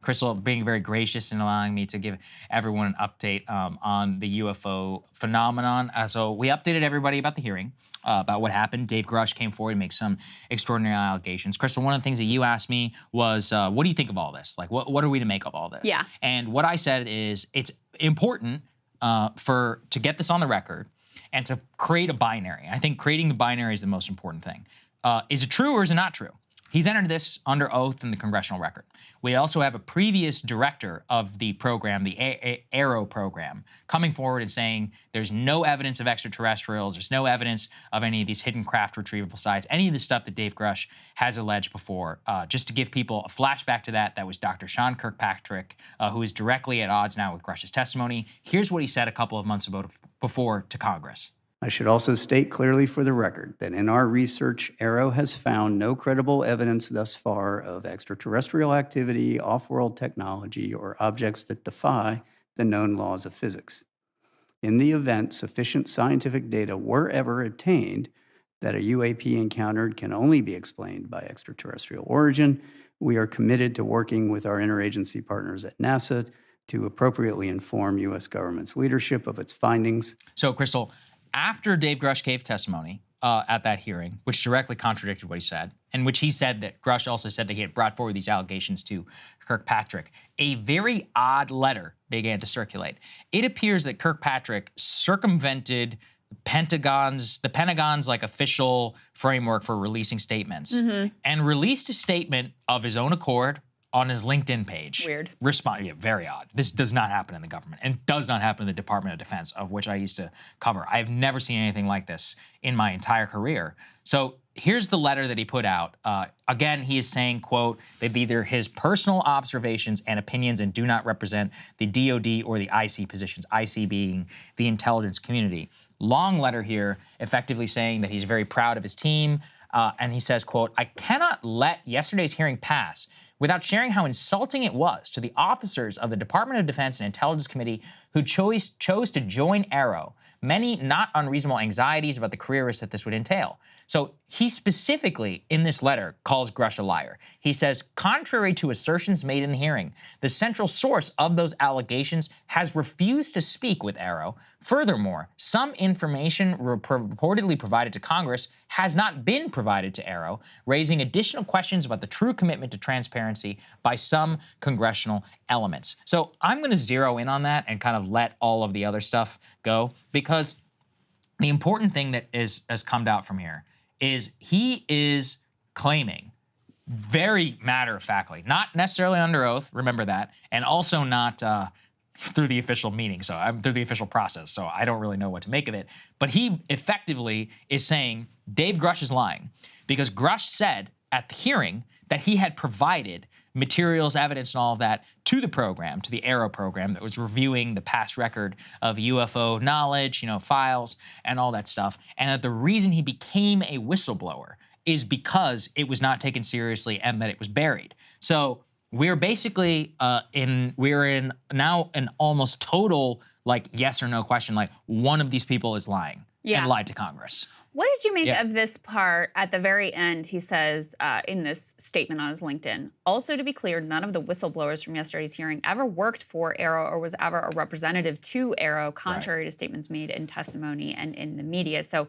Crystal being very gracious and allowing me to give everyone an update on the UFO phenomenon. So we updated everybody about the hearing, about what happened. Dave Grusch came forward and made some extraordinary allegations. Crystal, one of the things that you asked me was, what do you think of all this? Like, what are we to make of all this? Yeah. And what I said is, it's important to get this on the record and to create a binary. I think creating the binary is the most important thing. Is it true or is it not true? He's entered this under oath in the congressional record. We also have a previous director of the program, the AARO program, coming forward and saying there's no evidence of extraterrestrials, there's no evidence of any of these hidden craft retrievable sites, any of the stuff that Dave Grusch has alleged before. Just to give people a flashback to that, that was Dr. Sean Kirkpatrick, who is directly at odds now with Grusch's testimony. Here's what he said a couple of months before to Congress. I should also state clearly for the record that in our research, AARO has found no credible evidence thus far of extraterrestrial activity, off-world technology, or objects that defy the known laws of physics. In the event sufficient scientific data were ever obtained that a UAP encountered can only be explained by extraterrestrial origin, we are committed to working with our interagency partners at NASA to appropriately inform U.S. government's leadership of its findings. So, Crystal, after Dave Grusch gave testimony at that hearing, which directly contradicted what he said, and which he said that Grusch also said that he had brought forward these allegations to Kirkpatrick, a very odd letter began to circulate. It appears that Kirkpatrick circumvented the Pentagon's like official framework for releasing statements, and released a statement of his own accord on his LinkedIn page. Weird. Yeah, very odd. This does not happen in the government and does not happen in the Department of Defense, of which I used to cover. I've never seen anything like this in my entire career. So here's the letter that he put out. Again, he is saying, quote, that either his personal observations and opinions and do not represent the DOD or the IC positions, IC being the intelligence community. Long letter here, effectively saying that he's very proud of his team. And he says, quote, I cannot let yesterday's hearing pass without sharing how insulting it was to the officers of the Department of Defense and Intelligence Committee who chose to join AARO. Many not unreasonable anxieties about the career risk that this would entail. So he specifically, in this letter, calls Grusch a liar. He says, contrary to assertions made in the hearing, the central source of those allegations has refused to speak with AARO. Furthermore, some information reportedly provided to Congress has not been provided to AARO, raising additional questions about the true commitment to transparency by some congressional elements. So I'm going to zero in on that and kind of let all of the other stuff go, because the important thing that has come out from here is he is claiming very matter-of-factly, not necessarily under oath, remember that, and also not through the official meeting, through the official process, so I don't really know what to make of it, but he effectively is saying Dave Grusch is lying, because Grusch said at the hearing that he had provided materials, evidence, and all of that to the program, to the AARO program that was reviewing the past record of UFO knowledge, files, and all that stuff, and that the reason he became a whistleblower is because it was not taken seriously and that it was buried. So we're basically we're in now an almost total like yes or no question, like one of these people is lying and lied to Congress. What did you make of this part at the very end? He says in this statement on his LinkedIn, also to be clear, none of the whistleblowers from yesterday's hearing ever worked for AARO or was ever a representative to AARO, contrary to statements made in testimony and in the media. So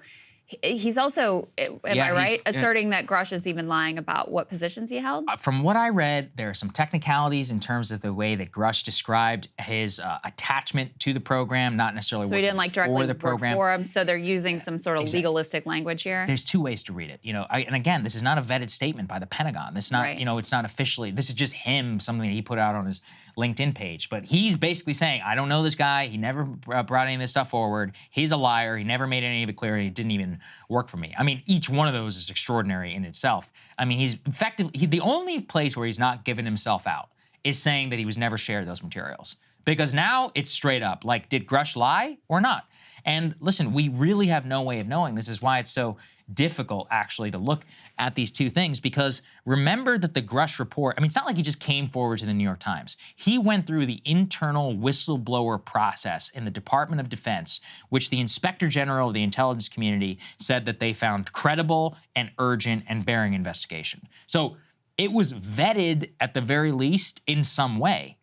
he's also, am I right, asserting that Grusch is even lying about what positions he held? From what I read, there are some technicalities in terms of the way that Grusch described his attachment to the program, not necessarily so he didn't like directly the program. Work for him, so they're using some sort of legalistic language here? There's two ways to read it. And again, this is not a vetted statement by the Pentagon. This is not, it's not officially, this is just him, something that he put out on his LinkedIn page. But he's basically saying, I don't know this guy. He never brought any of this stuff forward. He's a liar. He never made any of it clear. He didn't even work for me. I mean, each one of those is extraordinary in itself. I mean, he's effectively, the only place where he's not given himself out is saying that he was never shared those materials. Because now it's straight up, like, did Grusch lie or not? And listen, we really have no way of knowing. This is why it's so difficult, actually, to look at these two things, because remember that the Grusch report, I mean, it's not like he just came forward to the New York Times. He went through the internal whistleblower process in the Department of Defense, which the Inspector General of the intelligence community said that they found credible and urgent and bearing investigation. So it was vetted at the very least in some way,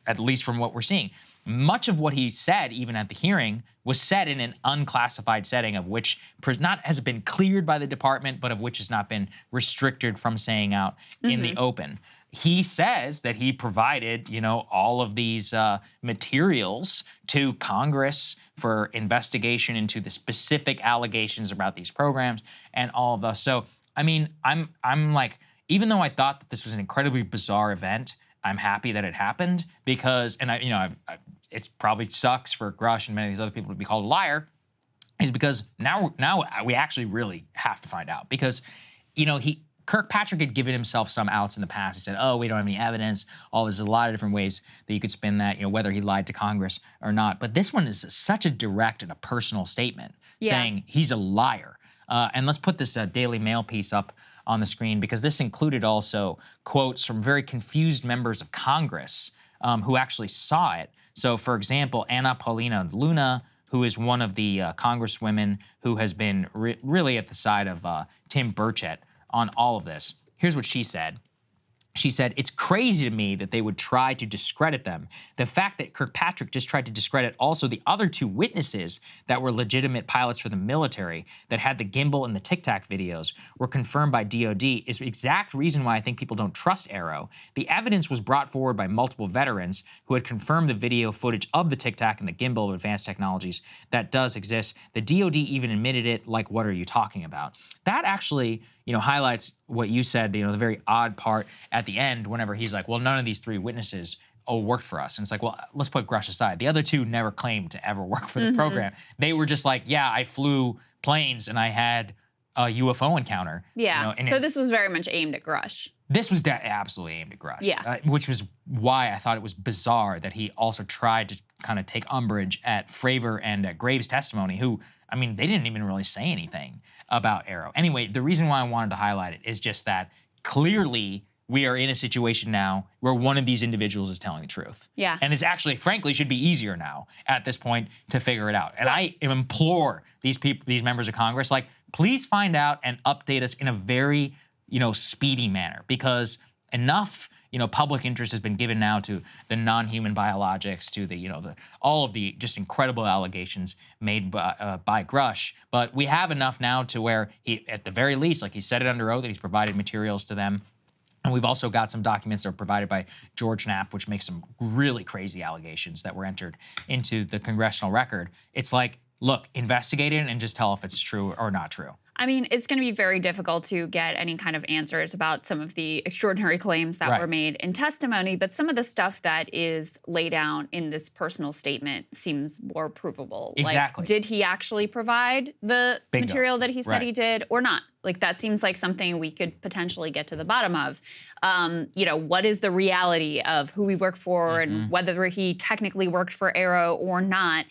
at least from what we're seeing. Much of what he said, even at the hearing, was said in an unclassified setting of which not has been cleared by the department, but of which has not been restricted from saying out in the open. He says that he provided, all of these materials to Congress for investigation into the specific allegations about these programs and all of us. So, I mean, I'm like, even though I thought that this was an incredibly bizarre event, I'm happy that it happened because, and it probably sucks for Grusch and many of these other people to be called a liar, is because now we actually really have to find out because, Kirkpatrick had given himself some outs in the past. He said, oh, we don't have any evidence. There's a lot of different ways that you could spin that, whether he lied to Congress or not. But this one is such a direct and a personal statement saying he's a liar. And let's put this Daily Mail piece up on the screen because this included also quotes from very confused members of Congress who actually saw it. So, for example, Anna Paulina Luna, who is one of the congresswomen who has been really at the side of Tim Burchett on all of this. Here's what she said. She said, it's crazy to me that they would try to discredit them. The fact that Kirkpatrick just tried to discredit also the other two witnesses that were legitimate pilots for the military that had the gimbal and the Tic Tac videos were confirmed by DOD is the exact reason why I think people don't trust Arrow. The evidence was brought forward by multiple veterans who had confirmed the video footage of the Tic Tac and the gimbal of advanced technologies that does exist. The DOD even admitted it, like, what are you talking about? That actually, highlights what you said, the very odd part at the end whenever he's like, well, none of these three witnesses worked for us. And it's like, well, let's put Grusch aside. The other two never claimed to ever work for the program. They were just like, yeah, I flew planes and I had a UFO encounter. Yeah, so this was very much aimed at Grusch. This was absolutely aimed at Grusch. Yeah. Which was why I thought it was bizarre that he also tried to kind of take umbrage at Fravor and at Graves' testimony, who, I mean, they didn't even really say anything about Arrow. Anyway, the reason why I wanted to highlight it is just that clearly we are in a situation now where one of these individuals is telling the truth. Yeah. And it's actually, frankly, should be easier now at this point to figure it out. And I implore these people, these members of Congress, like, please find out and update us in a very, speedy manner, because enough, public interest has been given now to the non-human biologics, to the, all of the just incredible allegations made by Grusch. But we have enough now to where he, at the very least, like he said it under oath, that he's provided materials to them. And we've also got some documents that were provided by George Knapp, which makes some really crazy allegations that were entered into the congressional record. It's like, look, investigate it and just tell if it's true or not true. I mean, it's going to be very difficult to get any kind of answers about some of the extraordinary claims that were made in testimony, but some of the stuff that is laid out in this personal statement seems more provable. Exactly. Like, did he actually provide the material that he said he did or not? Like, that seems like something we could potentially get to the bottom of. What is the reality of who he worked for and whether he technically worked for Arrow or not?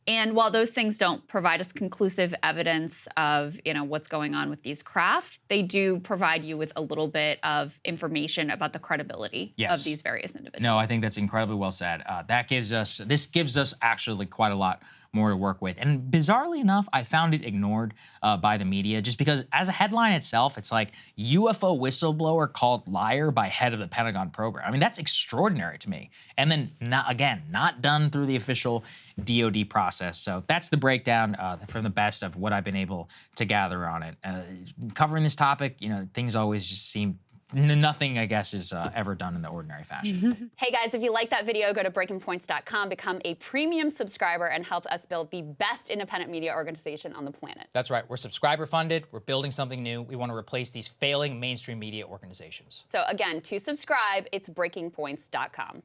And while those things don't provide us conclusive evidence of, what's going on with these craft, they do provide you with a little bit of information about the credibility of these various individuals. No, I think that's incredibly well said. This gives us actually quite a lot more to work with. And bizarrely enough, I found it ignored by the media just because as a headline itself, it's like UFO whistleblower called liar by head of the Pentagon program. I mean, that's extraordinary to me. And then not done through the official DOD process. So that's the breakdown from the best of what I've been able to gather on it. Covering this topic, things always just seem nothing, I guess, is ever done in the ordinary fashion. Hey guys, if you like that video, go to breakingpoints.com, become a premium subscriber, and help us build the best independent media organization on the planet. That's right. We're subscriber funded. We're building something new. We want to replace these failing mainstream media organizations. So again, to subscribe, it's breakingpoints.com.